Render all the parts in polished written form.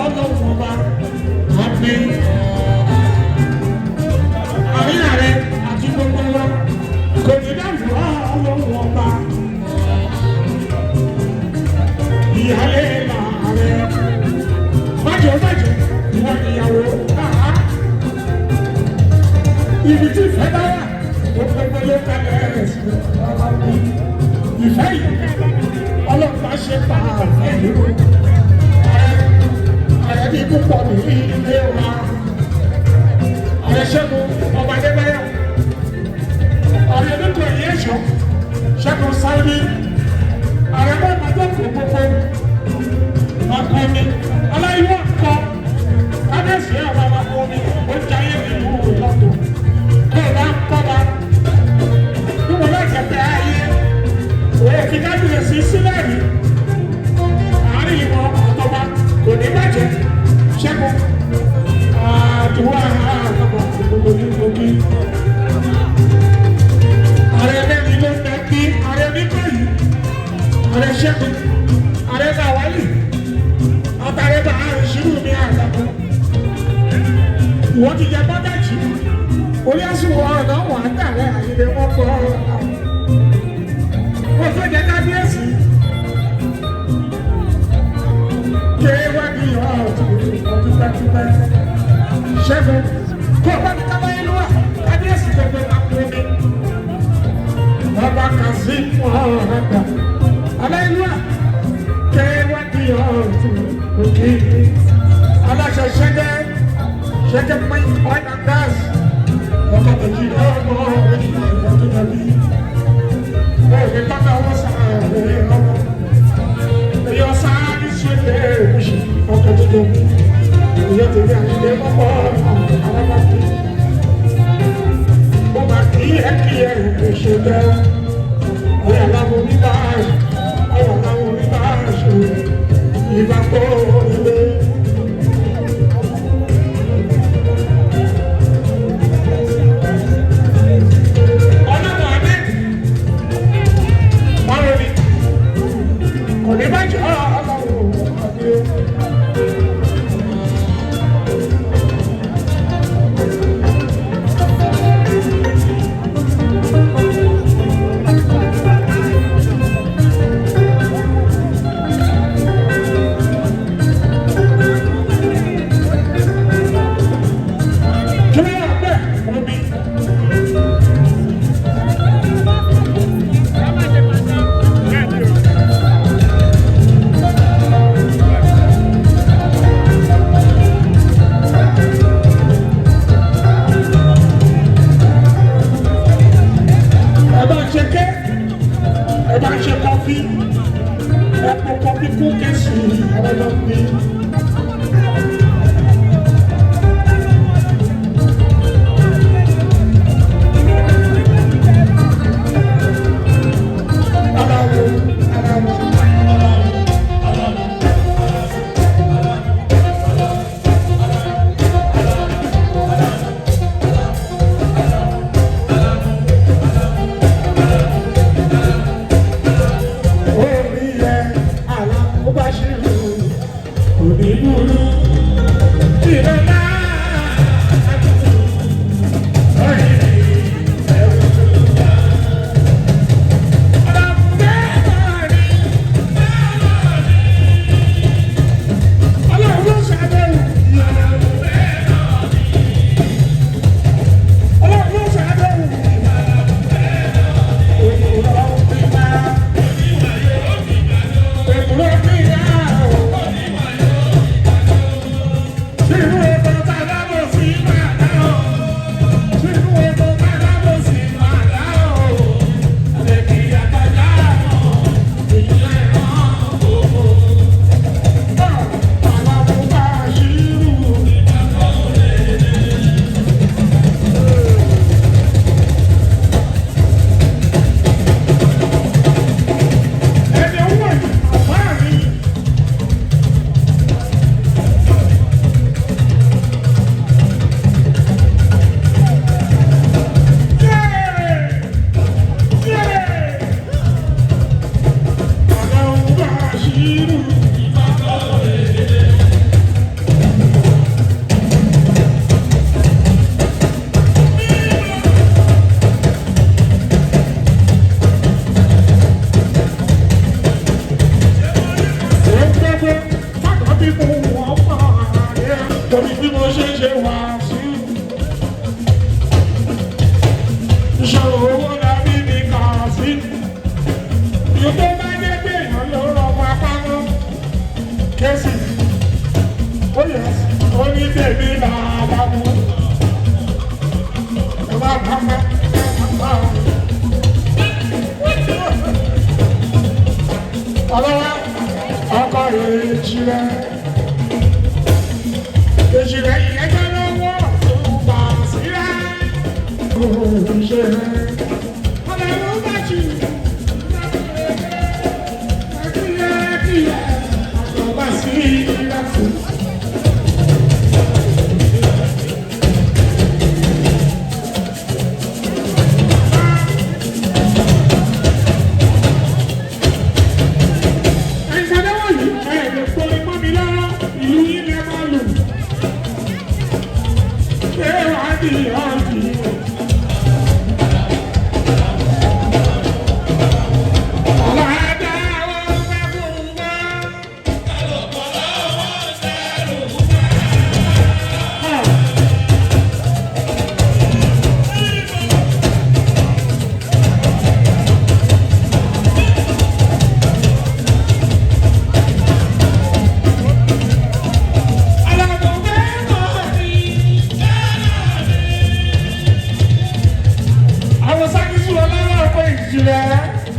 ọlọ́run ọba àmì àríyá rẹ àti gbogbo wọn kò ní dàgbù ọlọ́run ọba ìyálé làárẹ májò ìwọ ìyàwó náà ibi tí ìfẹ́ bá wà ó gbogbo ló kalẹ̀ sí ọba mi ìfẹ́ yìí ọlọ́pàá ṣe pa àfẹ́ yìí ààrẹ ní púpọ̀ ní ilé wa ààrẹ Ṣẹ́gun ọba Adébáyọ̀ ààrẹ nípa ẹ̀yẹ ẹ̀ṣọ́ Ṣẹ́gun Sáúdí ààrẹ mẹ́ta tó kù gbogbo ọkùnmi aláìwọ̀ kọ kábíyèsí àwọn ọmọkùnmi ó jayé nínú ìlọ́tọ̀ kó o bá ń kọ́ba bí mo bá jẹ̀pẹ̀ ayé òfin kábíyèsí sílẹ̀ rí àárín ìwọ ọ̀tọ̀ba kò ní bàjẹ́ Ṣẹ́gun àdúrà àkọ́kọ́ gbogbo ní gbogbo ààrẹ mẹ́rin ló ń bẹ bí ààrẹ oníkọ̀yí ààrẹ Ṣẹ́gun ààrẹ Làwálì àtàrẹ bá àrùsírù ní àgbàkọ ìwọ ti jẹ bọ́dájì orí àsùnwọ̀ ọ̀nà wà ń dàrẹ́ àyèdè wọn pọ̀ wọ́n fẹ́ jẹ kábíyèsí kéwàdí ọ̀tún tipẹ́tipẹ́ Ṣẹ́gun kó o bá ti kábá inú wa kábíyèsí gbogbo àpòmí bàbá Kazeem ọ̀rẹ́dà aláìlúwà kéwàdí ọ̀tún òkè aláṣẹ ṣẹ́gẹ́ point oil and gas ọkọ̀ méjì ọmọ ènìyàn tó dàbí òwe bàbá wọn sàárè ọmọ èèyàn sáárì ṣẹlẹ̀ èkúṣe ọkọ̀ tó dàbí èèyàn tèmi àṣìlẹ̀ mọ́pọ̀ àwọn bá fi mo máa kí ẹ ṣe bẹ́ẹ̀ ọ̀yà làwọn oníbàárà ìgbà tó ilé. ọlọ́run adé báwo ni kò ní bá jọ ọlọ́run adé. orí bí mo ṣe ṣe wá sí. Ìṣòro owó làbí mi kà sí. Ìlú tó bá dé pé èèyàn ló rọ ọmọ apáná. Kẹ́sì, ó yẹ ó ní bèbí làbá mú. Ẹ má bá mọ́. Ọlọ́wọ́ ọkọ̀ èjì rẹ̀. Èjì rẹ̀ ìyẹ́jọ́ lọ́wọ́ tó gbà síra. Òṣè rẹ̀. Ọlọ́wọ́ bá jù. Kíyẹ́ àtọ̀gbà sí ìrìnàjò.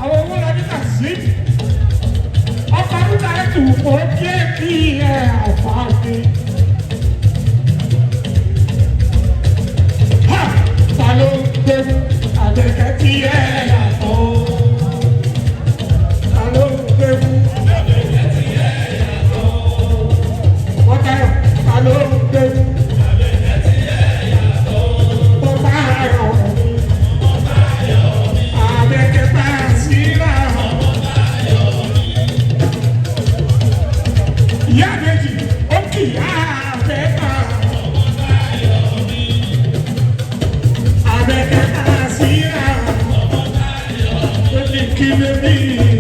Àwọn owó lọ́dún kà sí. Ọkọ̀ ọdún náà tù kó jẹ́ kí ọ̀fà mi. Ta ló ń gbé àbẹ̀kẹ́ tí yàtọ̀? Ta ló ń gbé àbẹ̀kẹ́ tí yàtọ̀? Wọ́n tayọ̀, ta ló ń gbé àbẹ̀kẹ́ tí yàtọ̀? Wọ́n tayọ̀. Ìyá méjì ó kì í àbẹ̀ká. Àbẹ̀ká síra. Ó ní kí lè rí.